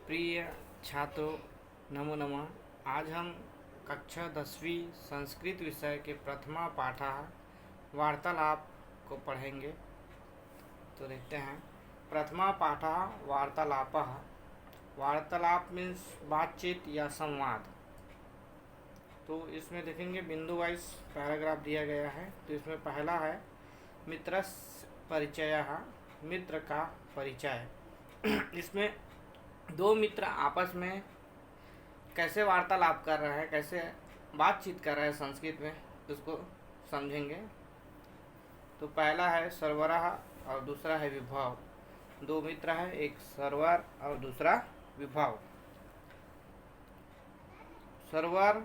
प्रिय छात्रों, नमो नमः। आज हम कक्षा 10वीं संस्कृत विषय के प्रथमा पाठः वार्तालाप को पढ़ेंगे। तो देखते हैं। प्रथमा पाठः वार्तालापः। वार्तालाप मीन्स बातचीत या संवाद। तो इसमें देखेंगे बिंदु वाइज पैराग्राफ दिया गया है। तो इसमें पहला है मित्रस्य परिचयः, मित्र का परिचय। इसमें दो मित्र आपस में कैसे वार्तालाप कर रहे हैं, कैसे बातचीत कर रहे हैं संस्कृत में, उसको समझेंगे। तो पहला है सर्वरः और दूसरा है विभव। दो मित्र है, एक सर्वर और दूसरा विभव। सर्वर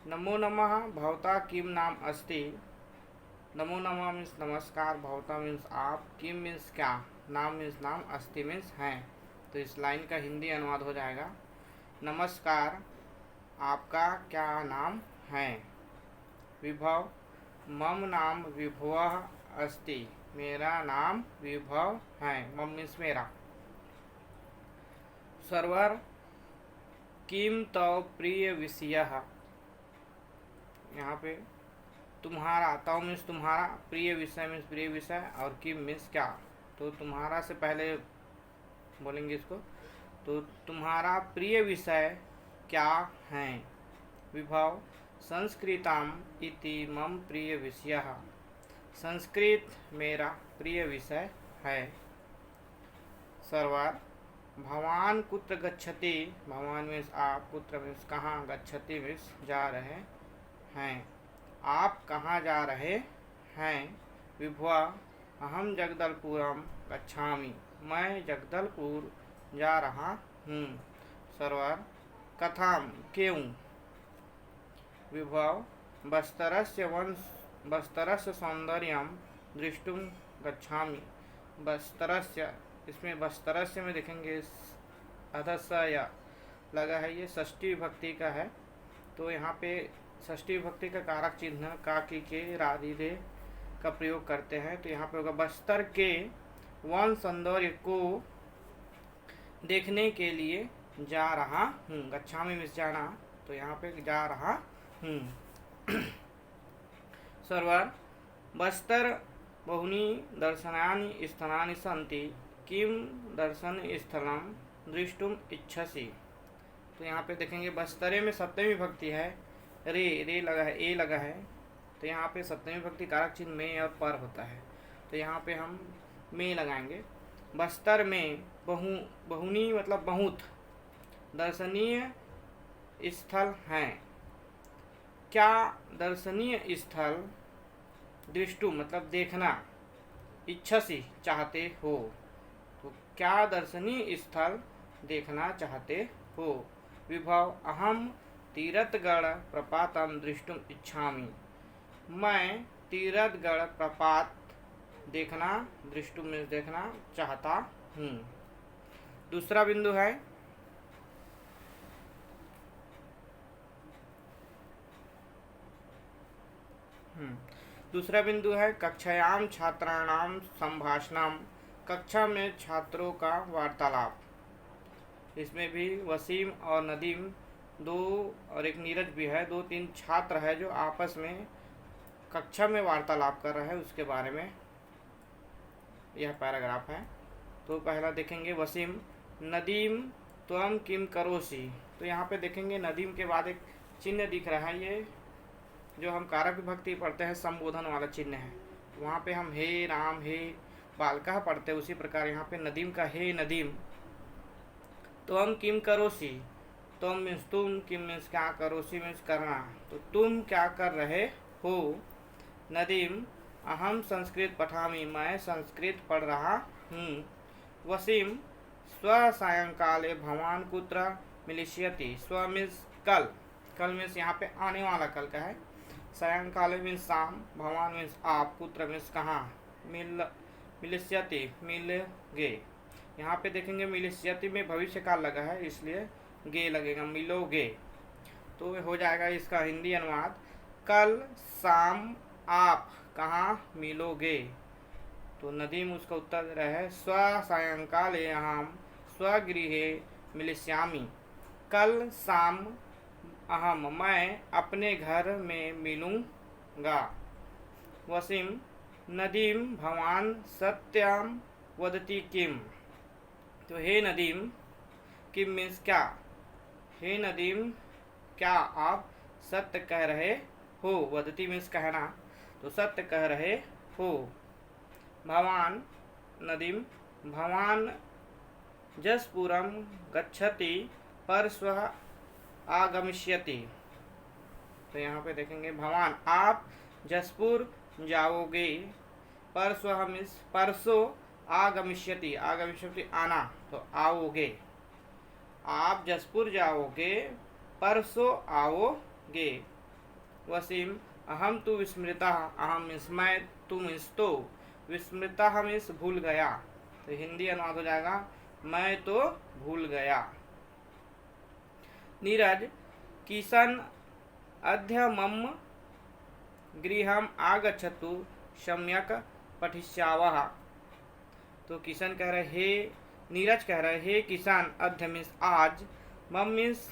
नमो नमः भवता किम नाम अस्ति। नमो नमः मीन्स नमस्कार, भवता मीन्स आप, किम मीन्स क्या, नाम मीन्स नाम, अस्ति मीन्स हैं। तो इस लाइन का हिंदी अनुवाद हो जाएगा, नमस्कार, आपका क्या नाम है। विभव मम नाम विभवः अस्ति, मेरा नाम विभव है, मम मीन्स मेरा। सर्वर किम तव प्रिय विषयः। यहाँ पे तुम्हारा, तव मीन्स तुम्हारा, प्रिय विषय मीन्स प्रिय विषय, और किम मीन्स क्या। तो तुम्हारा से पहले बोलेंगे इसको। तो तुम्हारा प्रिय विषय क्या है। विभव संस्कृतम इति मम प्रिय विषयः, संस्कृत मेरा प्रिय विषय है। सर्वर भवान कुत्र गच्छति। भवान मीन्स आप, कुत्र मीन्स कहाँ, गच्छति मीन्स जा रहे हैं, आप कहाँ जा रहे हैं। विभव अहम जगदलपुरम गच्छामि, मैं जगदलपुर जा रहा हूँ। सर्वर कथम क्यों। विभव बस्तरस्य सौंदर्यम दृष्टुम गच्छामि। बस्तरस्य, इसमें बस्तरस्य में देखेंगे अधस्य या लगा है, ये षष्ठी विभक्ति का है। तो यहाँ पे षष्ठी विभक्ति का कारक चिन्ह का, के, राधि रे का प्रयोग करते हैं। तो यहाँ पे होगा बस्तर के वन सौंदर्य को देखने के लिए जा रहा हूँ। गच्छामि मीन्स जाना, तो यहाँ पे जा रहा हूँ। सर्वर बस्तर बहुनी दर्शनानि स्थलानि सन्ति, किम दर्शन स्थलम दृष्टुम इच्छसि। तो यहाँ पे देखेंगे बस्तरे में सप्तमी विभक्ति है, रे लगा है, ए लगा है। तो यहाँ पे सप्तमी विभक्ति कारक चिन्ह में और पर होता है। तो यहाँ पे हम में लगाएंगे। बस्तर में बहुनी मतलब बहुत, दर्शनीय स्थल हैं। क्या दर्शनीय स्थल, दृष्टु मतलब देखना, इच्छसी चाहते हो। तो क्या दर्शनीय स्थल देखना चाहते हो। विभव अहम तीरथगढ़ प्रपातम दृष्टुम इच्छामि, मैं तीरथगढ़ प्रपात देखना, दृष्टुम मीन्स देखना, चाहता हूँ। दूसरा बिंदु है कक्षायाम छात्राणाम संभाषणम। कक्षा में छात्रों का वार्तालाप। इसमें भी वसीम और नदीम दो, और एक नीरज भी है, 2-3 छात्र है जो आपस में कक्षा में वार्तालाप कर रहे हैं, उसके बारे में यह पैराग्राफ है। तो पहला देखेंगे वसीम नदीम त्वम किम करोसि। तो यहाँ पे देखेंगे नदीम के बाद एक चिन्ह दिख रहा है, ये जो हम कारक विभक्ति पढ़ते हैं संबोधन वाला चिन्ह है। वहाँ पे हम हे राम, हे बालका पढ़ते हैं, उसी प्रकार यहाँ पे नदीम का हे नदीम। त्वम किम करोसि, त्वम मीन्स तुम, किम मीन्स क्या, करोसि मीन्स करना। तो तुम क्या कर रहे हो। नदीम अहम संस्कृत पठामि, मैं संस्कृत पढ़ रहा हूँ। वसीम स्व सायंकाले भवान कुत्र मिलिष्यति। स्व मीन्स कल, कल मीन्स यहाँ पे आने वाला कल का है। सायंकाले मीन्स शाम, भवान मीन्स आप, कुत्र मीन्स कहाँ, मिलिष्यति मिलोगे। यहाँ पे देखेंगे मिलिष्यति में भविष्य काल लगा है, इसलिए गे लगेगा, मिलोगे। तो हो जाएगा इसका हिंदी अनुवाद, कल शाम आप कहाँ मिलोगे। तो नदीम उसका उत्तर दे रहा है, स्व सायंकाले अहम स्वगृहे मिलिष्यामि। कल शाम मैं अपने घर में मिलूँगा। वसीम नदीम भवान सत्यम वदति किम। तो हे नदीम, किम मीन्स क्या, हे नदीम क्या आप सत्य कह रहे हो। वदति मीन्स कहना, तो सत्य कह रहे हो। भवान नदीम भवान जसपुरम गच्छति परश्वः आगमिष्यति। तो यहाँ पे देखेंगे भवान आप जसपुर जाओगे। परश्वः मीन्स परसों, आगमिष्यति आगमिष्यति आना, तो आओगे। आप जसपुर जाओगे, परसों आओगे। वसीम अहम तु विस्मृता। अहम मीन्स मैं, तू मीन्स तो, विस्मृता मीन्स भूल गया। तो हिंदी अनुवाद हो जाएगा मैं तो भूल गया। नीरज किशन अद्य मम गृहम आगच्छतु सम्यक पठिष्यावः। तो किशन कह रहे हे, नीरज कह रहे हे किसान, अद्य मीन्स आज, मम मीन्स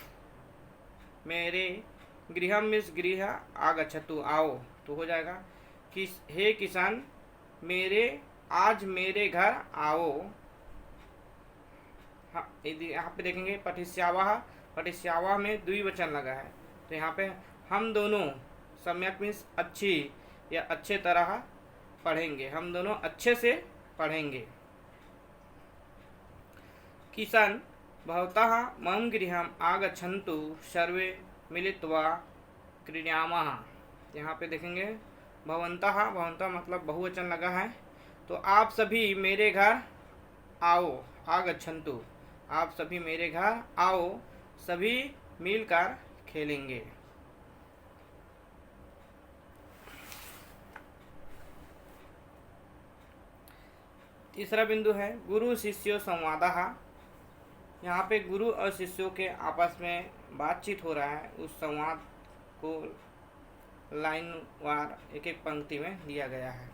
मेरे, गृहम मीन्स गृह, आगच्छतु आओ, तो हो जाएगा कि हे किसान मेरे, आज मेरे घर आओ। हाँ, यहाँ पे देखेंगे पठिष्यावः, पठिष्यावः में द्विवचन लगा है, तो यहाँ पे हम दोनों, सम्यक मीन्स अच्छी या अच्छे तरह पढ़ेंगे, हम दोनों अच्छे से पढ़ेंगे। किशन भवतः मम गृहम आगच्छन्तु सर्वे मिलित्वा क्रीडामः। यहाँ पे देखेंगे भवन्तः, भवन्तः मतलब बहुवचन लगा है, तो आप सभी मेरे घर आओ। आगच्छन्तु आप सभी मेरे घर आओ, सभी मिलकर खेलेंगे। तीसरा बिंदु है गुरु शिष्यो संवादः। यहाँ पे गुरु और शिष्यों के आपस में बातचीत हो रहा है, उस संवाद को लाइन वार एक एक पंक्ति में दिया गया है।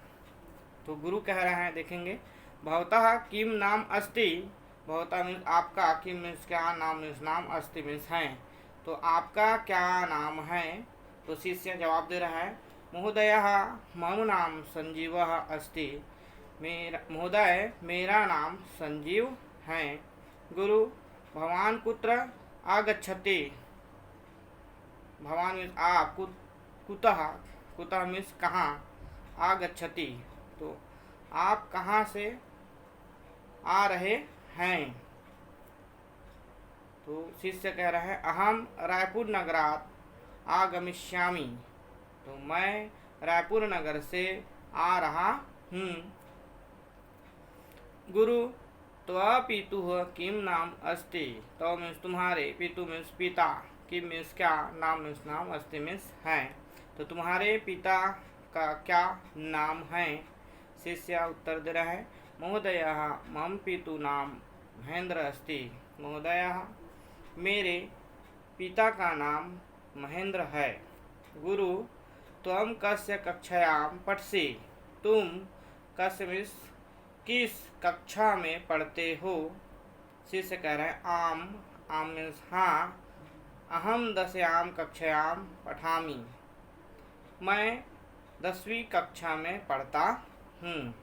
तो गुरु कह रहे हैं, देखेंगे भवतः किम नाम अस्ति। भवतः मीन्स आपका, किम मीन्स क्या, नाम मीन्स नाम, अस्ति मीन्स है, तो आपका क्या नाम है। तो शिष्य जवाब दे रहा है महोदयः मम नाम संजीवः अस्ति। मेरा महोदय मेरा नाम संजीव है। गुरु भवान कुत्र आगच्छति। भवान मीन्स आप, कुतः, कुतः मीन्स कहाँ, आगच्छति तो आप कहाँ से आ रहे हैं। तो शिष्य कह रहा है अहम रायपुर नगरात आगमिष्यामि। तो मैं रायपुर नगर से आ रहा हूँ। गुरु त्वपितुः किम नाम अस्ति। तो मीन्स तुम्हारे, पितु मीन्स पिता, किम मीन्स क्या, नाम मीन्स नाम, अस्ति मीन्स है, तो तुम्हारे पिता का क्या नाम है। शिष्य उत्तर दे रहा है महोदयः मम पितु नाम महेंद्र अस्ति। महोदयः मेरे पिता का नाम महेंद्र है। गुरु त्वं कस्य कक्षायां पठसि। तुम कस्य मीन्स किस कक्षा में पढ़ते हो। शिष्य कह रहे हैं आम, आम मीन्स हाँ, अहम 10वीं कक्षायां पठामि। मैं 10वीं कक्षा में पढ़ता हूँ।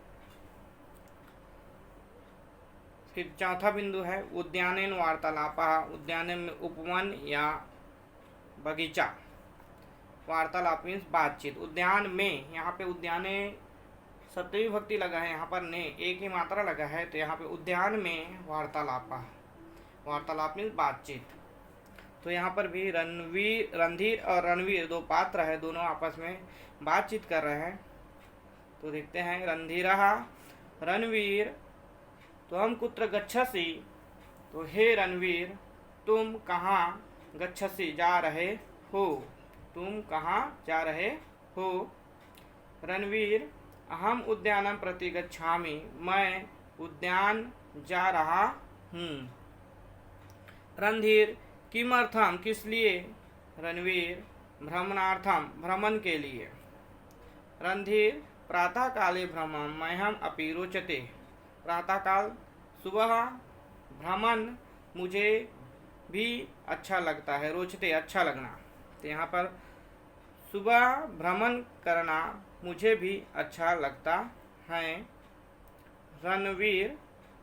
फिर चौथा बिंदु है उद्यानेन वार्तालापः। उद्यान में उपवन या बगीचा, वार्तालाप मीन्स बातचीत। उद्यान में, यहाँ पे उद्याने सप्तमी भक्ति लगा है, यहाँ पर ने एक ही मात्रा लगा है, तो यहाँ पे उद्यान में वार्तालापः, वार्तालाप मीन्स बातचीत। तो यहाँ पर भी रणधीर और रणवीर दो पात्र है, दोनों आपस में बातचीत कर रहे हैं। तो देखते हैं रणधीरः रणवीर त्वं कुत्र गच्छसि। तो हे रणवीर तुम कहाँ, गच्छसि जा रहे हो, तुम कहाँ जा रहे हो। रणवीर अहम उद्यानं प्रति गच्छामि। मैं उद्यान जा रहा हूँ। रणधीर किमर्थम किस लिए। रणवीर भ्रमणार्थम भ्रमण के लिए। रणधीर प्रातः काले भ्रमण मह्यम अपि रोचते। प्रातः काल सुबह भ्रमण मुझे भी अच्छा लगता है, रोचते अच्छा लगना। तो यहाँ पर सुबह भ्रमण करना मुझे भी अच्छा लगता है। रणवीर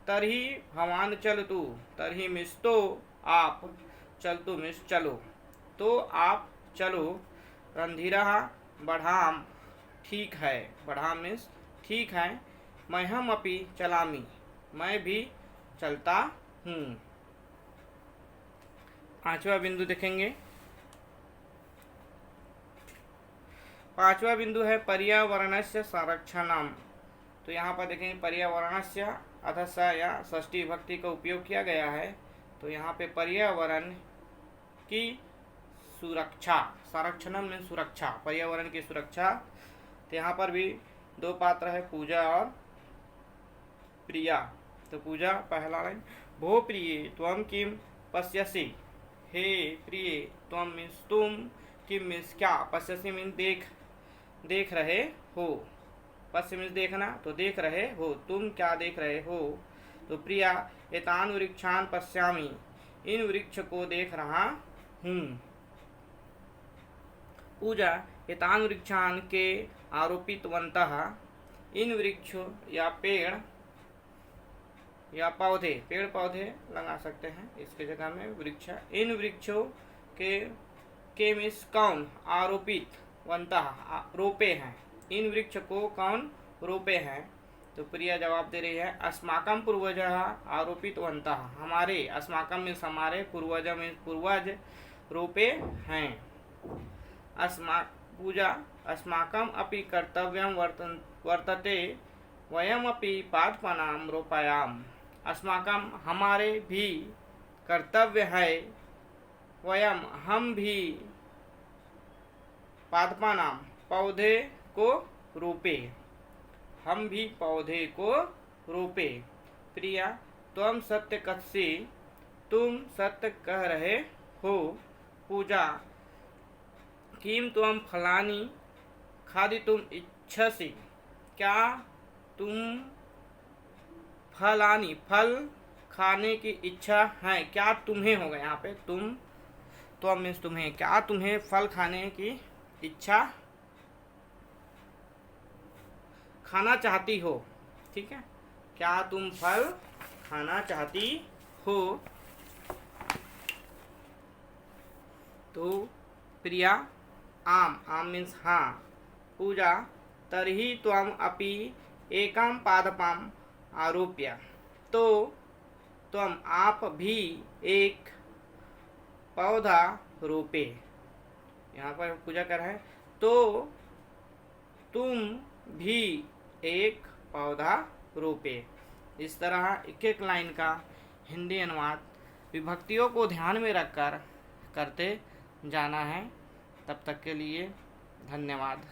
तरही भवान चलतु तरही मिस तो आप चलतु मिस चलो, तो आप चलो। रणधीरा बढ़ाम ठीक है, बढ़ाम मिस ठीक है। मैं हम अपी चलामी मैं भी चलता हूँ। पांचवा बिंदु देखेंगे। पांचवा बिंदु है पर्यावरणस्य संरक्षणम। तो यहाँ पर देखेंगे पर्यावरणस्य अधस या षष्ठी विभक्ति का उपयोग किया गया है। तो यहाँ पे पर्यावरण की सुरक्षा, संरक्षणम में सुरक्षा, पर्यावरण की सुरक्षा। तो यहाँ पर भी दो पात्र है, पूजा और प्रिया। तो पूजा पहला लाइन, भो प्रिये त्वं किम पश्यसि, हे प्रिय त्वं मीन्स तुम, किम मीन्स क्या, पश्यसि मीन्स देख रहे हो, पश्य मीन्स देखना, तो देख रहे हो, तुम क्या देख रहे हो। तो प्रिया एतान वृक्षान पश्यामि इन वृक्ष को देख रहा हूँ। पूजा एतान वृक्षान के आरोपितवन्तः इन वृक्ष या पेड़ या पौधे, पेड़ पौधे लगा सकते हैं इसके जगह में, वृक्ष इन वृक्षों के मिस कौन, आरोपित वन्तः रोपे हैं, इन वृक्ष को कौन रोपे हैं। तो प्रिया जवाब दे रही है अस्माकं पूर्वजः आरोपितवन्तः हमारे, अस्माकं मीन्स हमारे, पूर्वज मीन्स पूर्वज रोपे हैं। पूजा अस्माकम् अपि कर्तव्यं वर्तते वयम् अपि पादपानां रोपयाम। अस्माकं हमारे भी कर्तव्य है, वयम हम भी, पादपानां पौधे को रोपे, हम भी पौधे को रोपे। प्रिया त्वं सत्य कथसि तुम सत्य कह रहे हो। पूजा किम त्वं फलानि खादितुम इच्छसि, क्या तुम फलानि फल खाने की इच्छा है, क्या तुम्हें होगा यहाँ पे, त्वं मीन्स तुम्हें, क्या तुम्हें फल खाने की इच्छा, खाना चाहती हो, ठीक है, क्या तुम फल खाना चाहती हो। तो प्रिया आम मीन्स हाँ। पूजा तर्हि त्वम अपि एकां पादपाम आरोप्य, तो तुम आप भी एक पौधा रोपे। यहाँ पर पूजा कर रहा है तो तुम भी एक पौधा रोपे। इस तरह एक एक लाइन का हिंदी अनुवाद विभक्तियों को ध्यान में रखकर करते जाना है। तब तक के लिए धन्यवाद।